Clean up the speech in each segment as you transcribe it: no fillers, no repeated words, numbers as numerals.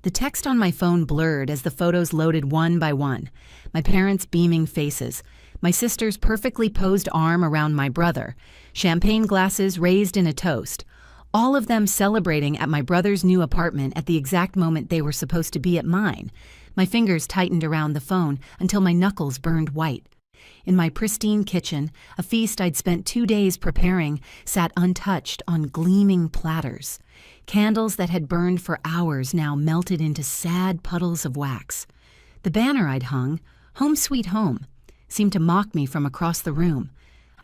The text on my phone blurred as the photos loaded one by one. My parents' beaming faces, my sister's perfectly posed arm around my brother, champagne glasses raised in a toast, all of them celebrating at my brother's new apartment at the exact moment they were supposed to be at mine. My fingers tightened around the phone until my knuckles burned white. In my pristine kitchen, a feast I'd spent 2 days preparing sat untouched on gleaming platters. Candles that had burned for hours now melted into sad puddles of wax. The banner I'd hung, "Home Sweet Home," seemed to mock me from across the room.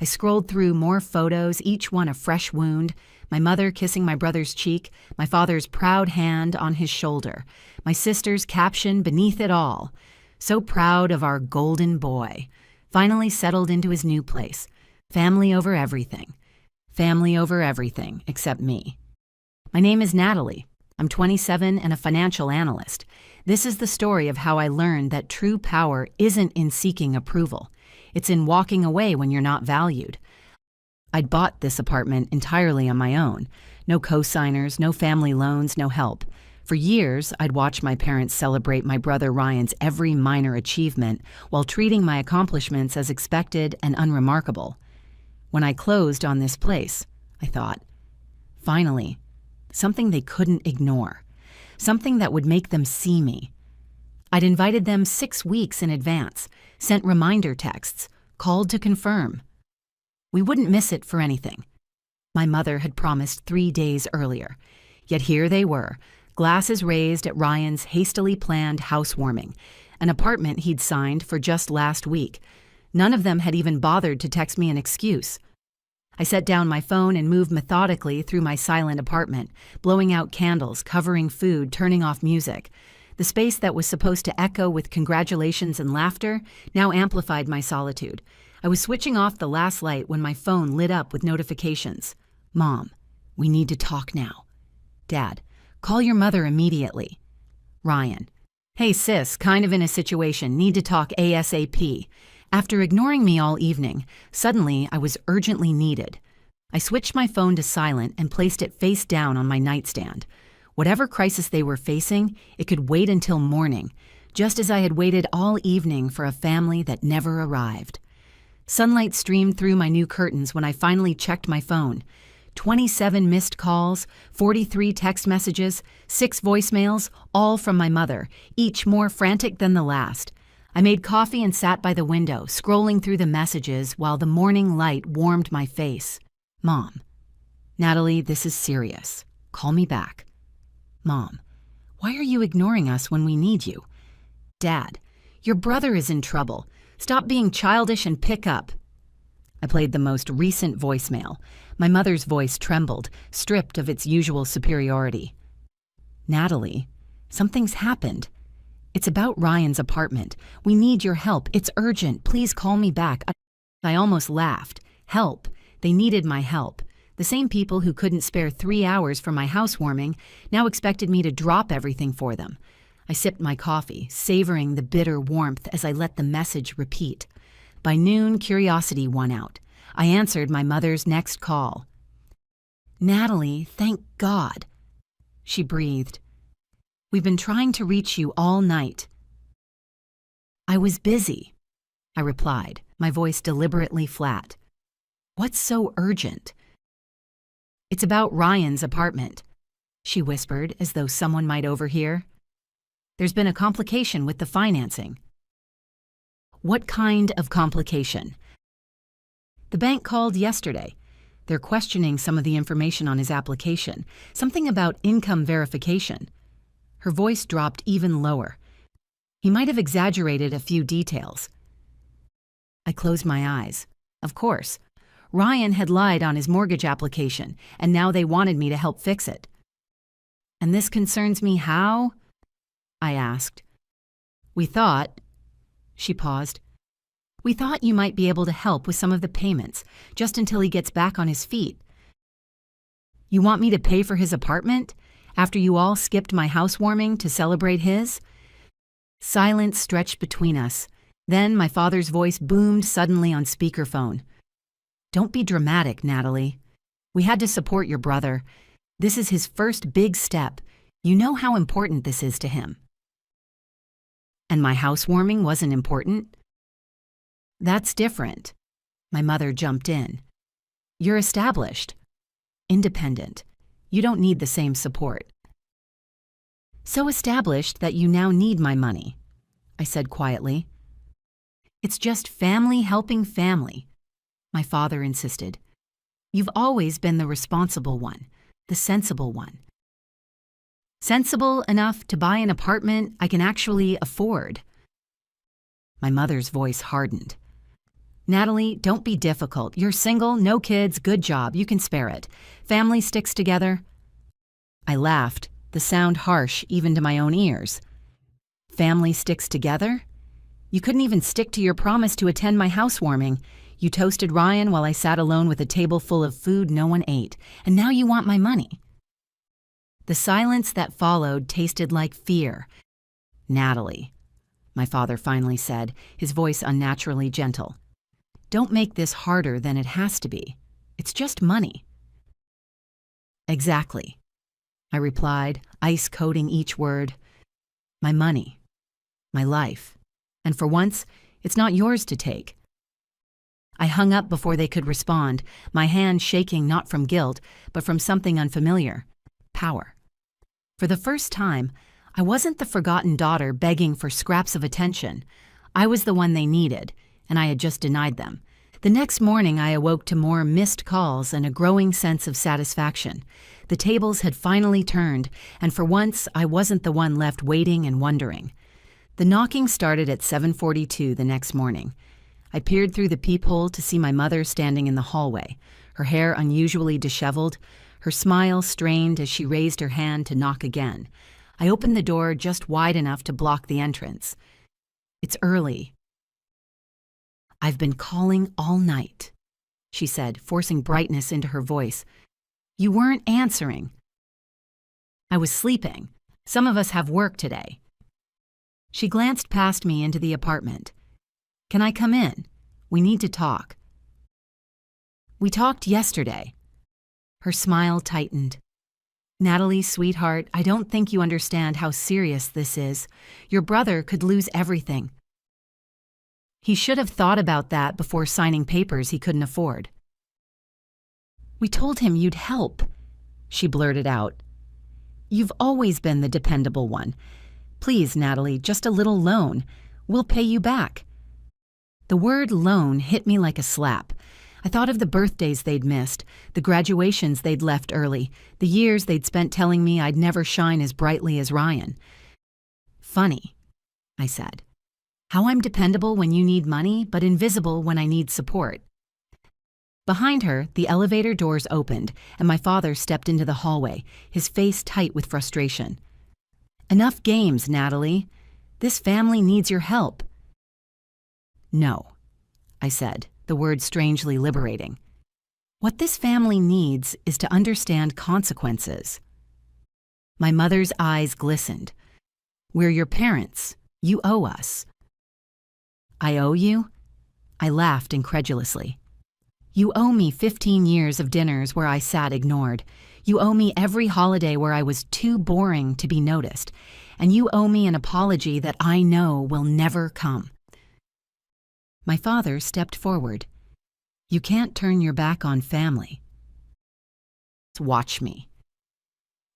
I scrolled through more photos, each one a fresh wound, my mother kissing my brother's cheek, my father's proud hand on his shoulder, my sister's caption beneath it all, "So proud of our golden boy. Finally settled into his new place. Family over everything. Family over everything, except me." My name is Natalie. I'm 27 and a financial analyst. This is the story of how I learned that true power isn't in seeking approval. It's in walking away when you're not valued. I'd bought this apartment entirely on my own. No co-signers, no family loans, no help. For years, I'd watched my parents celebrate my brother Ryan's every minor achievement while treating my accomplishments as expected and unremarkable. When I closed on this place, I thought, finally, something they couldn't ignore. Something that would make them see me. I'd invited them 6 weeks in advance, sent reminder texts, called to confirm. We wouldn't miss it for anything. My mother had promised 3 days earlier. Yet here they were, glasses raised at Ryan's hastily planned housewarming, an apartment he'd signed for just last week. None of them had even bothered to text me an excuse. I set down my phone and moved methodically through my silent apartment, blowing out candles, covering food, turning off music. The space that was supposed to echo with congratulations and laughter now amplified my solitude. I was switching off the last light when my phone lit up with notifications. "Mom, we need to talk now." "Dad, call your mother immediately." Ryan, "Hey sis, kind of in a situation, need to talk ASAP." After ignoring me all evening, suddenly I was urgently needed. I switched my phone to silent and placed it face down on my nightstand. Whatever crisis they were facing, it could wait until morning, just as I had waited all evening for a family that never arrived. Sunlight streamed through my new curtains when I finally checked my phone. 27 missed calls, 43 text messages, 6 voicemails, all from my mother, each more frantic than the last. I made coffee and sat by the window, scrolling through the messages while the morning light warmed my face. "Mom, Natalie, this is serious. Call me back." "Mom, why are you ignoring us when we need you?" "Dad, your brother is in trouble. Stop being childish and pick up." I played the most recent voicemail. My mother's voice trembled, stripped of its usual superiority. "Natalie, something's happened. It's about Ryan's apartment. We need your help. It's urgent. Please call me back." I almost laughed. Help. They needed my help. The same people who couldn't spare 3 hours for my housewarming now expected me to drop everything for them. I sipped my coffee, savoring the bitter warmth as I let the message repeat. By noon, curiosity won out. I answered my mother's next call. "Natalie, thank God." She breathed. "We've been trying to reach you all night." "I was busy," I replied, my voice deliberately flat. "What's so urgent?" "It's about Ryan's apartment," she whispered as though someone might overhear. "There's been a complication with the financing." "What kind of complication?" "The bank called yesterday. They're questioning some of the information on his application, something about income verification." Her voice dropped even lower. "He might have exaggerated a few details." I closed my eyes. Of course. Ryan had lied on his mortgage application, and now they wanted me to help fix it. "And this concerns me how?" I asked. "We thought..." She paused. "We thought you might be able to help with some of the payments, just until he gets back on his feet." "You want me to pay for his apartment? After you all skipped my housewarming to celebrate his?" Silence stretched between us. Then my father's voice boomed suddenly on speakerphone. "Don't be dramatic, Natalie. We had to support your brother. This is his first big step. You know how important this is to him. And my housewarming wasn't important? That's different. My mother jumped in. You're established, independent. You don't need the same support. So established that you now need my money, I said quietly. It's just family helping family, my father insisted. You've always been the responsible one, the sensible one. Sensible enough to buy an apartment I can actually afford. My mother's voice hardened. Natalie, don't be difficult. You're single, no kids, good job, you can spare it. Family sticks together. I laughed, the sound harsh even to my own ears. Family sticks together? You couldn't even stick to your promise to attend my housewarming. You toasted Ryan while I sat alone with a table full of food no one ate, and now you want my money. The silence that followed tasted like fear. Natalie, my father finally said, his voice unnaturally gentle. Don't make this harder than it has to be. It's just money. Exactly, I replied, ice coating each word. My money, my life, and for once, it's not yours to take. I hung up before they could respond, my hand shaking not from guilt, but from something unfamiliar, power. For the first time, I wasn't the forgotten daughter begging for scraps of attention. I was the one they needed, and I had just denied them. The next morning, I awoke to more missed calls and a growing sense of satisfaction. The tables had finally turned, and for once, I wasn't the one left waiting and wondering. The knocking started at 7:42 the next morning. I peered through the peephole to see my mother standing in the hallway, her hair unusually disheveled, her smile strained as she raised her hand to knock again. I opened the door just wide enough to block the entrance. It's early. I've been calling all night, she said, forcing brightness into her voice. You weren't answering. I was sleeping. Some of us have work today. She glanced past me into the apartment. Can I come in? We need to talk. We talked yesterday. Her smile tightened. Natalie, sweetheart, I don't think you understand how serious this is. Your brother could lose everything. He should have thought about that before signing papers he couldn't afford. We told him you'd help, she blurted out. You've always been the dependable one. Please, Natalie, just a little loan. We'll pay you back. The word loan hit me like a slap. I thought of the birthdays they'd missed, the graduations they'd left early, the years they'd spent telling me I'd never shine as brightly as Ryan. Funny, I said. How I'm dependable when you need money, but invisible when I need support. Behind her, the elevator doors opened, and my father stepped into the hallway, his face tight with frustration. Enough games, Natalie. This family needs your help. No, I said, the word strangely liberating. What this family needs is to understand consequences. My mother's eyes glistened. We're your parents. You owe us. I owe you? I laughed incredulously. You owe me 15 years of dinners where I sat ignored. You owe me every holiday where I was too boring to be noticed. And you owe me an apology that I know will never come. My father stepped forward. You can't turn your back on family. Watch me.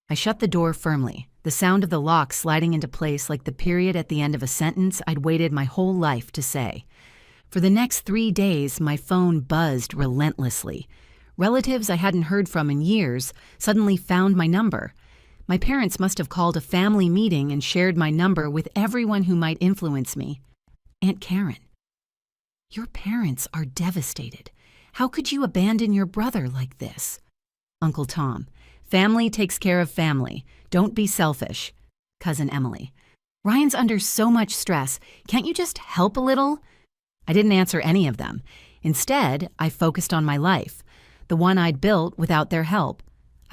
I shut the door firmly, the sound of the lock sliding into place like the period at the end of a sentence I'd waited my whole life to say. For the next 3 days, my phone buzzed relentlessly. Relatives I hadn't heard from in years suddenly found my number. My parents must have called a family meeting and shared my number with everyone who might influence me. Aunt Karen. Your parents are devastated. How could you abandon your brother like this? Uncle Tom. Family takes care of family. Don't be selfish. Cousin Emily. Ryan's under so much stress. Can't you just help a little? I didn't answer any of them. Instead, I focused on my life, the one I'd built without their help.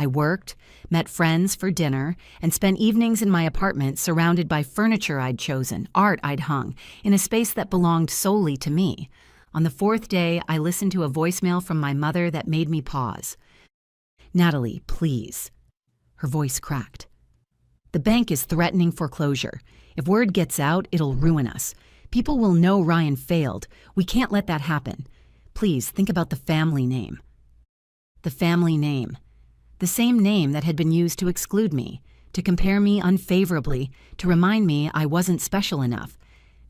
I worked, met friends for dinner, and spent evenings in my apartment surrounded by furniture I'd chosen, art I'd hung, in a space that belonged solely to me. On the 4th day, I listened to a voicemail from my mother that made me pause. Natalie, please. Her voice cracked. The bank is threatening foreclosure. If word gets out, it'll ruin us. People will know Ryan failed. We can't let that happen. Please think about the family name. The family name. The same name that had been used to exclude me, to compare me unfavorably, to remind me I wasn't special enough.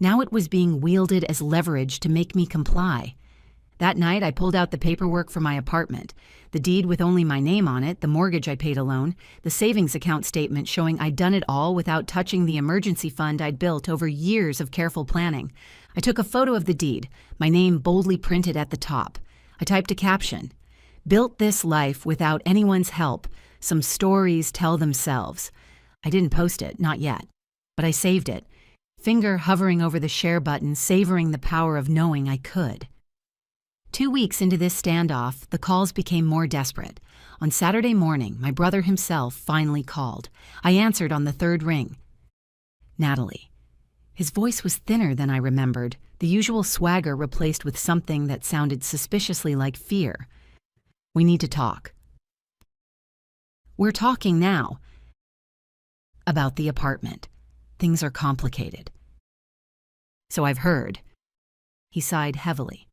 Now it was being wielded as leverage to make me comply. That night, I pulled out the paperwork for my apartment, the deed with only my name on it, the mortgage I paid alone, the savings account statement showing I'd done it all without touching the emergency fund I'd built over years of careful planning. I took a photo of the deed, my name boldly printed at the top. I typed a caption, "Built this life without anyone's help. Some stories tell themselves." I didn't post it, not yet, but I saved it, finger hovering over the share button, savoring the power of knowing I could. 2 weeks into this standoff, the calls became more desperate. On Saturday morning, my brother himself finally called. I answered on the third ring. Natalie. His voice was thinner than I remembered, the usual swagger replaced with something that sounded suspiciously like fear. "We need to talk." "We're talking now." "About the apartment. Things are complicated." "So I've heard." He sighed heavily.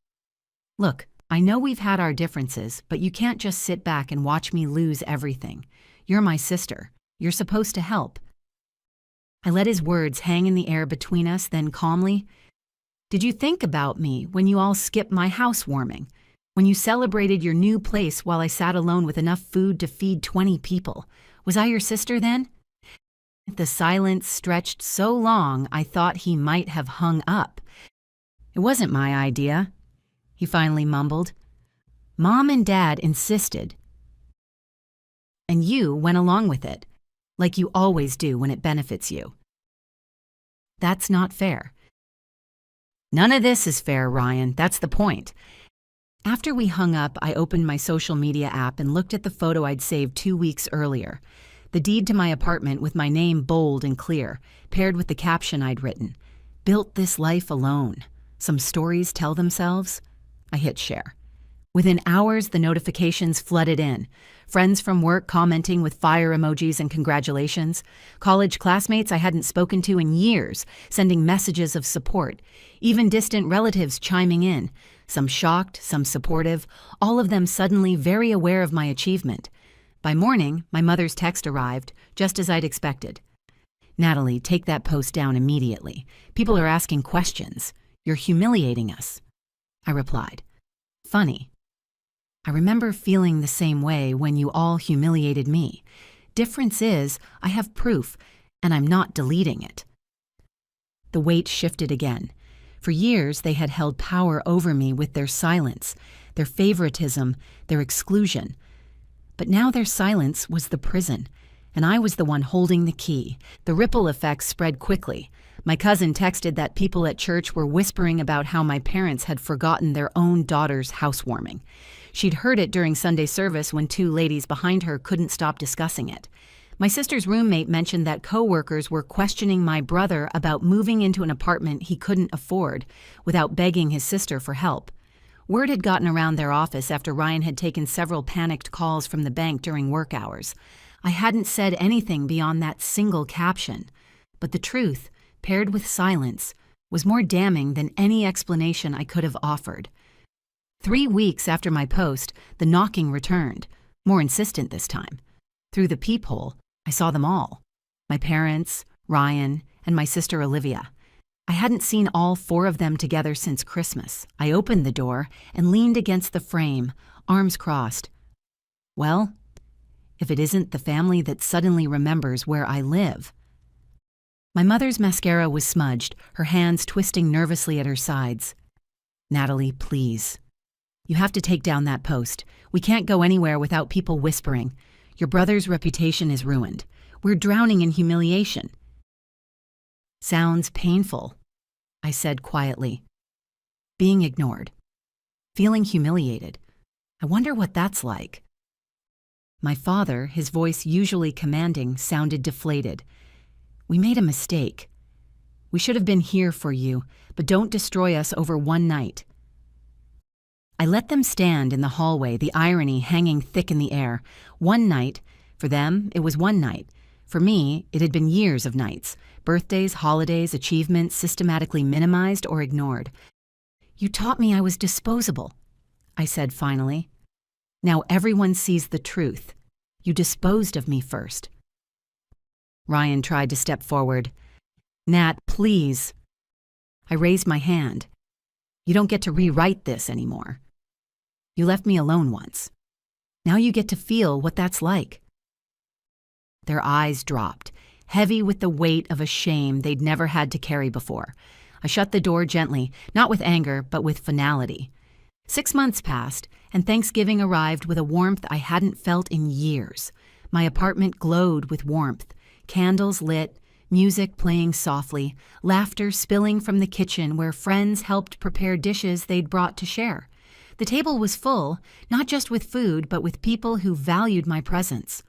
"Look, I know we've had our differences, but you can't just sit back and watch me lose everything. You're my sister. You're supposed to help." I let his words hang in the air between us, then calmly, "Did you think about me when you all skipped my housewarming? When you celebrated your new place while I sat alone with enough food to feed 20 people? Was I your sister then?" The silence stretched so long I thought he might have hung up. "It wasn't my idea," he finally mumbled. "Mom and Dad insisted. And you went along with it, like you always do when it benefits you. That's not fair." "None of this is fair, Ryan. That's the point." After we hung up, I opened my social media app and looked at the photo I'd saved 2 weeks earlier. The deed to my apartment with my name bold and clear, paired with the caption I'd written, "Built this life alone. Some stories tell themselves." I hit share. Within hours, the notifications flooded in. Friends from work commenting with fire emojis and congratulations. College classmates I hadn't spoken to in years sending messages of support. Even distant relatives chiming in. Some shocked, some supportive, all of them suddenly very aware of my achievement. By morning, my mother's text arrived, just as I'd expected. "Natalie, take that post down immediately. People are asking questions. You're humiliating us." I replied, "Funny. I remember feeling the same way when you all humiliated me. Difference is, I have proof, and I'm not deleting it." The weight shifted again. For years, they had held power over me with their silence, their favoritism, their exclusion. But now their silence was the prison, and I was the one holding the key. The ripple effects spread quickly. My cousin texted that people at church were whispering about how my parents had forgotten their own daughter's housewarming. She'd heard it during Sunday service when 2 ladies behind her couldn't stop discussing it. My sister's roommate mentioned that coworkers were questioning my brother about moving into an apartment he couldn't afford without begging his sister for help. Word had gotten around their office after Ryan had taken several panicked calls from the bank during work hours. I hadn't said anything beyond that single caption, but the truth, paired with silence, was more damning than any explanation I could have offered. 3 weeks after my post, the knocking returned, more insistent this time. Through the peephole, I saw them all. My parents, Ryan, and my sister Olivia. I hadn't seen all 4 of them together since Christmas. I opened the door and leaned against the frame, arms crossed. Well, if it isn't the family that suddenly remembers where I live. My mother's mascara was smudged, her hands twisting nervously at her sides. "Natalie, please. You have to take down that post. We can't go anywhere without people whispering. Your brother's reputation is ruined. We're drowning in humiliation." "Sounds painful," I said quietly. "Being ignored. Feeling humiliated. I wonder what that's like." My father, his voice usually commanding, sounded deflated. "We made a mistake. We should have been here for you, but don't destroy us over one night." I let them stand in the hallway, the irony hanging thick in the air. One night, for them, it was one night. For me, it had been years of nights, birthdays, holidays, achievements systematically minimized or ignored. "You taught me I was disposable," I said finally. "Now everyone sees the truth. You disposed of me first." Ryan tried to step forward. "Nat, please." I raised my hand. "You don't get to rewrite this anymore. You left me alone once. Now you get to feel what that's like." Their eyes dropped, heavy with the weight of a shame they'd never had to carry before. I shut the door gently, not with anger, but with finality. 6 months passed, and Thanksgiving arrived with a warmth I hadn't felt in years. My apartment glowed with warmth, candles lit, music playing softly, laughter spilling from the kitchen where friends helped prepare dishes they'd brought to share. The table was full, not just with food, but with people who valued my presence.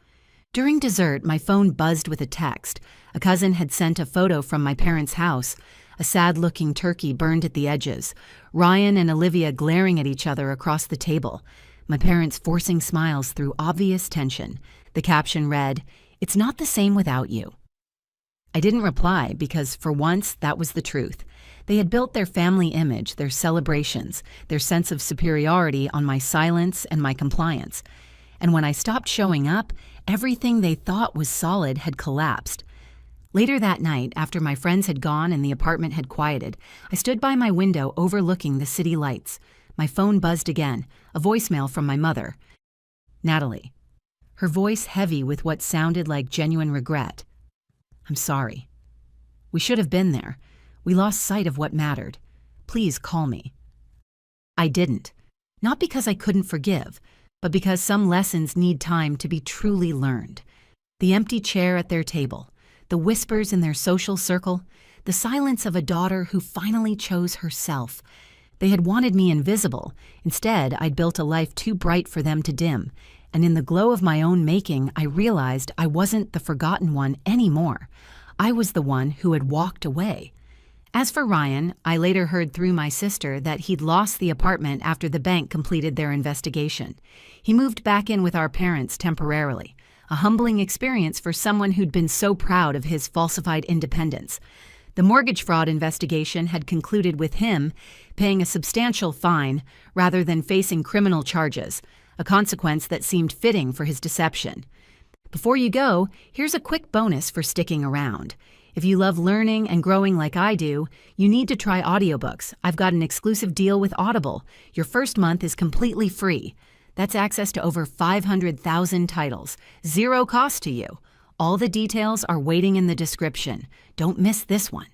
During dessert, my phone buzzed with a text. A cousin had sent a photo from my parents' house. A sad-looking turkey burned at the edges. Ryan and Olivia glaring at each other across the table. My parents forcing smiles through obvious tension. The caption read, "It's not the same without you." I didn't reply because, for once, that was the truth. They had built their family image, their celebrations, their sense of superiority on my silence and my compliance. And when I stopped showing up, everything they thought was solid had collapsed. Later that night, after my friends had gone and the apartment had quieted, I stood by my window overlooking the city lights. My phone buzzed again, a voicemail from my mother. "Natalie." Her voice heavy with what sounded like genuine regret. "I'm sorry. We should have been there. We lost sight of what mattered. Please call me." I didn't. Not because I couldn't forgive, but because some lessons need time to be truly learned. The empty chair at their table, the whispers in their social circle, the silence of a daughter who finally chose herself. They had wanted me invisible. Instead, I'd built a life too bright for them to dim. And in the glow of my own making, I realized I wasn't the forgotten one anymore. I was the one who had walked away. As for Ryan, I later heard through my sister that he'd lost the apartment after the bank completed their investigation. He moved back in with our parents temporarily, a humbling experience for someone who'd been so proud of his falsified independence. The mortgage fraud investigation had concluded with him paying a substantial fine rather than facing criminal charges, a consequence that seemed fitting for his deception. Before you go, here's a quick bonus for sticking around. If you love learning and growing like I do, you need to try audiobooks. I've got an exclusive deal with Audible. Your first month is completely free. That's access to over 500,000 titles, zero cost to you. All the details are waiting in the description. Don't miss this one.